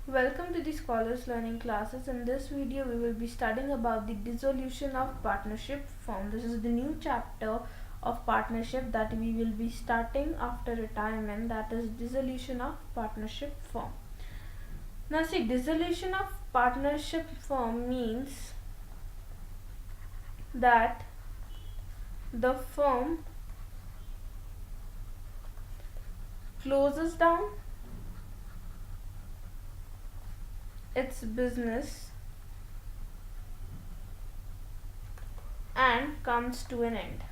Welcome to the Scholars Learning classes. In this video we will be studying about the dissolution of partnership form. This is the new chapter of partnership that we will be starting after retirement, that is dissolution of partnership form. Now see, dissolution of partnership form means that the firm closes down its business and comes to an end.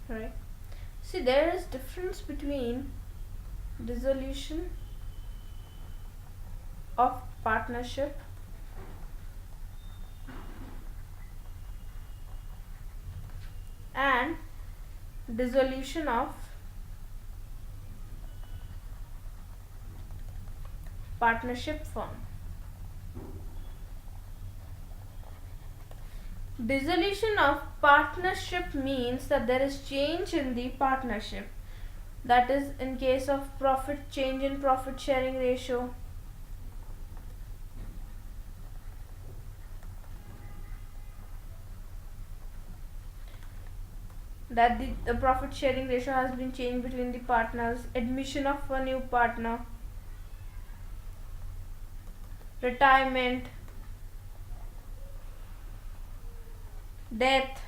Right? See, there is difference between dissolution of partnership and dissolution of partnership firm. Dissolution of partnership means that there is change in the partnership. That is in case of change in profit sharing ratio, that the profit sharing ratio has been changed between the partners, admission of a new partner, retirement, death,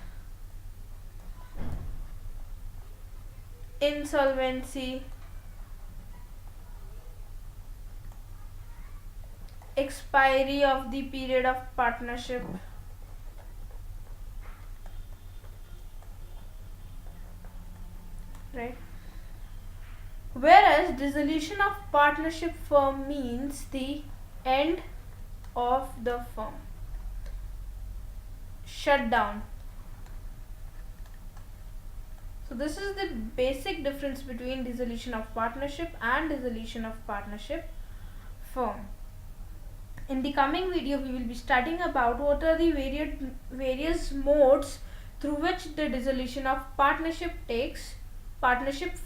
insolvency, expiry of the period of partnership, right? Whereas dissolution of partnership firm means the end of the firm, shut down. So this is the basic difference between dissolution of partnership and dissolution of partnership firm. In the coming video we will be studying about what are the various modes through which the dissolution of partnership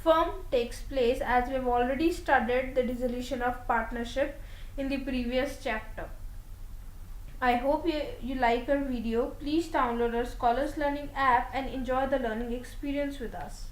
firm takes place, as we have already studied the dissolution of partnership in the previous chapter. I hope you like our video. Please download our Scholars Learning app and enjoy the learning experience with us.